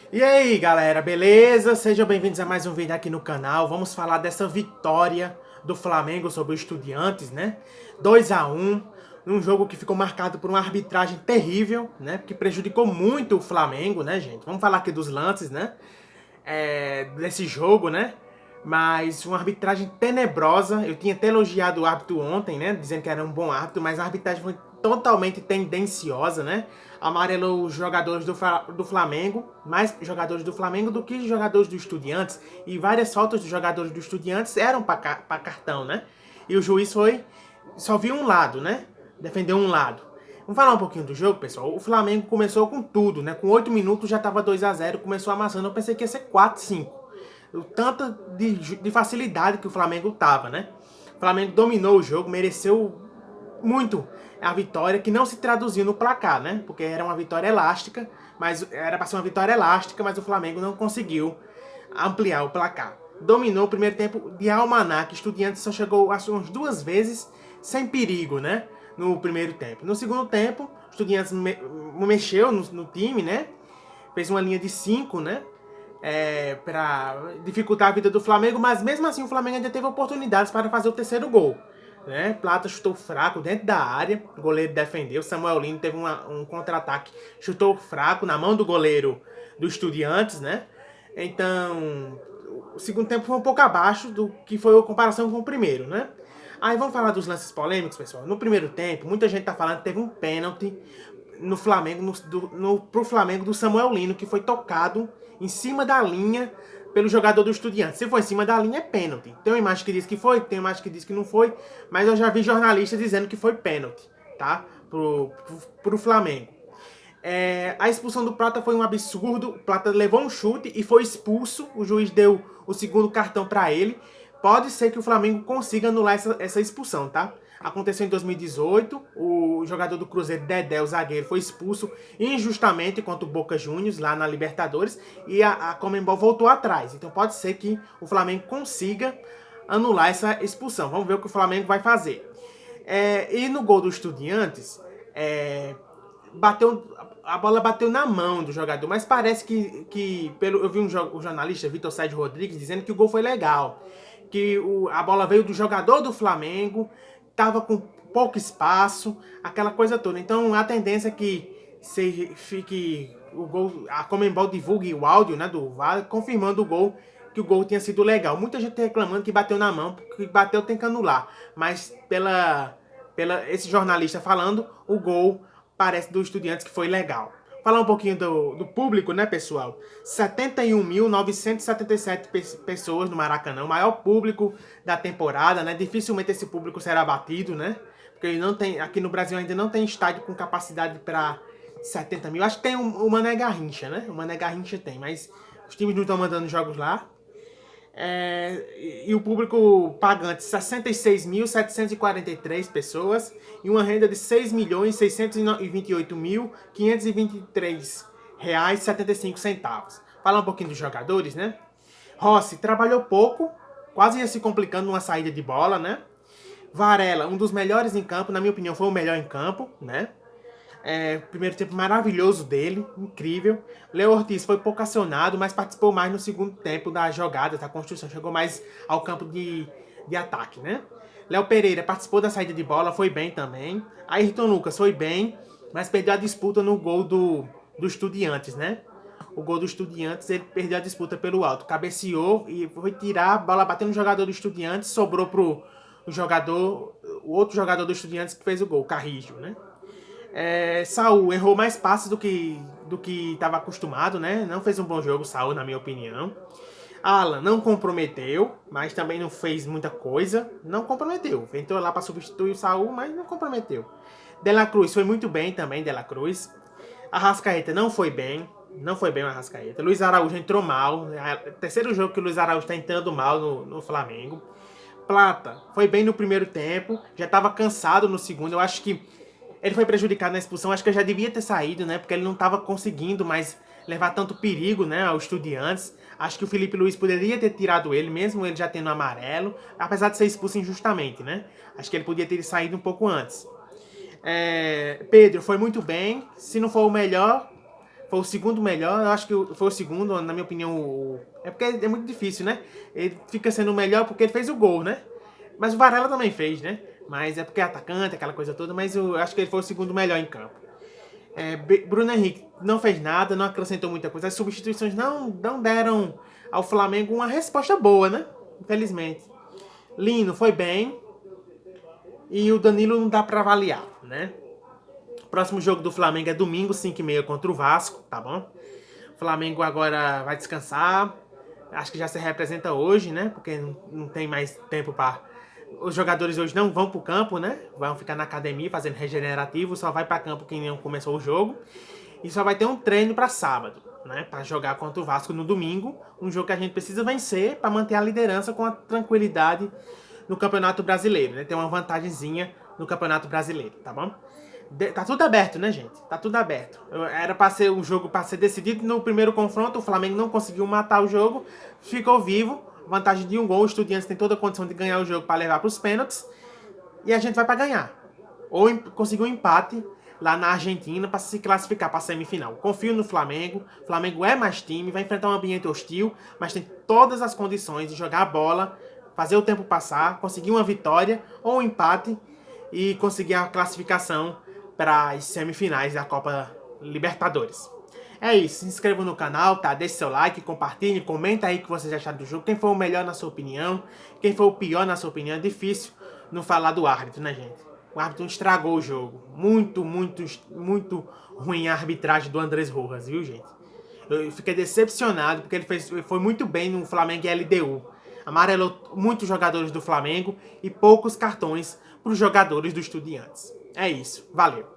E aí, galera, beleza? Sejam bem-vindos a mais um vídeo aqui no canal. Vamos falar dessa vitória do Flamengo sobre o Estudiantes, né? 2-1, num jogo que ficou marcado por uma arbitragem terrível, né? Que prejudicou muito o Flamengo, né, gente? Vamos falar aqui dos lances, né? Desse jogo, né? Mas uma arbitragem tenebrosa. Eu tinha até elogiado o árbitro ontem, né? Dizendo que era um bom árbitro, mas a arbitragem foi totalmente tendenciosa, né? Amarelou os jogadores do Flamengo, mais jogadores do Flamengo do que jogadores do Estudiantes. E várias faltas dos jogadores do Estudiantes eram para cartão, né? E o juiz só viu um lado, né? Defendeu um lado. Vamos falar um pouquinho do jogo, pessoal. O Flamengo começou com tudo, né? Com 8 minutos já estava 2-0, começou amassando. Eu pensei que ia ser 4-5. O tanto de facilidade que o Flamengo tava, né? O Flamengo dominou o jogo, mereceu muito a vitória, que não se traduziu no placar, né? Porque era uma vitória elástica, mas era para ser uma vitória elástica, mas o Flamengo não conseguiu ampliar o placar. Dominou o primeiro tempo de almanac. Estudiantes só chegou acho, umas 2 vezes sem perigo, né? No primeiro tempo. No segundo tempo, Estudiantes mexeu no time, né? Fez uma linha de 5, né? Para dificultar a vida do Flamengo, mas mesmo assim o Flamengo ainda teve oportunidades para fazer o terceiro gol. Né? Plata chutou fraco dentro da área, o goleiro defendeu, Samuel Lino teve um contra-ataque, chutou fraco na mão do goleiro do Estudiantes, né? Então, o segundo tempo foi um pouco abaixo do que foi a comparação com o primeiro, né? Aí vamos falar dos lances polêmicos, pessoal. No primeiro tempo, muita gente tá falando que teve um pênalti no Flamengo, pro Flamengo do Samuel Lino, que foi tocado em cima da linha pelo jogador do Estudiantes. Se for em cima da linha, é pênalti. Tem uma imagem que diz que foi, tem uma imagem que diz que não foi, mas eu já vi jornalistas dizendo que foi pênalti, tá? Pro Flamengo. A expulsão do Plata foi um absurdo. O Plata levou um chute e foi expulso. O juiz deu o segundo cartão para ele. Pode ser que o Flamengo consiga anular essa expulsão, tá? Aconteceu em 2018, o jogador do Cruzeiro, Dedé, o zagueiro, foi expulso injustamente contra o Boca Juniors, lá na Libertadores, e a Conmebol voltou atrás. Então pode ser que o Flamengo consiga anular essa expulsão. Vamos ver o que o Flamengo vai fazer. E no gol do Estudiantes, a bola bateu na mão do jogador, mas parece que eu vi um jornalista, Vitor Sérgio Rodrigues, dizendo que o gol foi legal, que a bola veio do jogador do Flamengo, tava com pouco espaço, aquela coisa toda. Então a tendência é que se fique o gol, a Conmebol divulgue o áudio, né, do VAR, confirmando o gol, que o gol tinha sido legal. Muita gente reclamando que bateu na mão, porque bateu tem que anular, mas esse jornalista falando, o gol parece do Estudiantes que foi legal. Falar um pouquinho do público, né, pessoal? 71.977 pessoas no Maracanã, o maior público da temporada, né? Dificilmente esse público será batido, né? Porque não tem, aqui no Brasil ainda não tem estádio com capacidade para 70 mil. Acho que tem o Mané Garrincha, né? O Mané Garrincha tem, mas os times não estão mandando jogos lá. E o público pagante 66.743 pessoas e uma renda de 6.628.523 reais 75 centavos. Falar um pouquinho dos jogadores, né? Rossi trabalhou pouco, quase ia se complicando numa saída de bola, né? Varela, um dos melhores em campo, na minha opinião, foi o melhor em campo, né? Primeiro tempo maravilhoso dele, incrível. Léo Ortiz foi pouco acionado, mas participou mais no segundo tempo das jogadas, da construção, chegou mais ao campo de ataque, né? Léo Pereira participou da saída de bola, foi bem também. Ayrton Lucas foi bem, mas perdeu a disputa no gol do Estudiantes, né? O gol do Estudiantes, ele perdeu a disputa pelo alto, cabeceou e foi tirar, a bola bateu no jogador do Estudiantes, sobrou pro o outro jogador do Estudiantes que fez o gol, Carrijo, né? Saul errou mais passes do que estava acostumado, né? Não fez um bom jogo, Saul, na minha opinião. Alan não comprometeu, mas também não fez muita coisa. Não comprometeu. Entrou lá para substituir o Saul, mas não comprometeu. Dela Cruz foi muito bem também, Dela Cruz. Arrascaeta não foi bem. Não foi bem o Arrascaeta. Luiz Araújo entrou mal. É o terceiro jogo que o Luiz Araújo está entrando mal no Flamengo. Plata foi bem no primeiro tempo. Já estava cansado no segundo. Eu acho que ele foi prejudicado na expulsão, acho que ele já devia ter saído, né? Porque ele não estava conseguindo mais levar tanto perigo, né, aos Estudiantes. Acho que o Felipe Luiz poderia ter tirado ele, mesmo ele já tendo amarelo, apesar de ser expulso injustamente, né? Acho que ele podia ter saído um pouco antes. Pedro foi muito bem, se não for o melhor, foi o segundo melhor, eu acho que foi o segundo, na minha opinião, é porque é muito difícil, né? Ele fica sendo o melhor porque ele fez o gol, né? Mas o Varela também fez, né? Mas é porque é atacante, aquela coisa toda, mas eu acho que ele foi o segundo melhor em campo. Bruno Henrique não fez nada, não acrescentou muita coisa. As substituições não deram ao Flamengo uma resposta boa, né? Infelizmente. Lino foi bem e o Danilo não dá pra avaliar, né? O próximo jogo do Flamengo é domingo, 5h30 contra o Vasco, tá bom? O Flamengo agora vai descansar. Acho que já se representa hoje, né? Porque não tem mais tempo para... Os jogadores hoje não vão pro campo, né? Vão ficar na academia fazendo regenerativo. Só vai para campo quem não começou o jogo. E só vai ter um treino para sábado, né? Para jogar contra o Vasco no domingo. Um jogo que a gente precisa vencer para manter a liderança com a tranquilidade no Campeonato Brasileiro, né? Tem uma vantagemzinha no Campeonato Brasileiro, tá bom? Tá tudo aberto, né, gente? Tá tudo aberto. Era pra ser um jogo pra ser decidido no primeiro confronto. O Flamengo não conseguiu matar o jogo. Ficou vivo. Vantagem de um gol. O Estudiantes tem toda a condição de ganhar o jogo pra levar pros pênaltis. E a gente vai pra ganhar. Ou conseguir um empate lá na Argentina pra se classificar pra semifinal. Confio no Flamengo. O Flamengo é mais time. Vai enfrentar um ambiente hostil. Mas tem todas as condições de jogar a bola, fazer o tempo passar, conseguir uma vitória ou um empate e conseguir a classificação para as semifinais da Copa Libertadores. É isso, se inscreva no canal, tá? Deixe seu like, compartilhe, comenta aí o que vocês acharam do jogo. Quem foi o melhor na sua opinião, quem foi o pior na sua opinião. É difícil não falar do árbitro, né, gente? O árbitro estragou o jogo. Muito ruim a arbitragem do Andrés Rojas, viu, gente? Eu fiquei decepcionado porque ele foi muito bem no Flamengo e LDU. Amarelou muitos jogadores do Flamengo e poucos cartões para os jogadores do Estudiantes. É isso, valeu.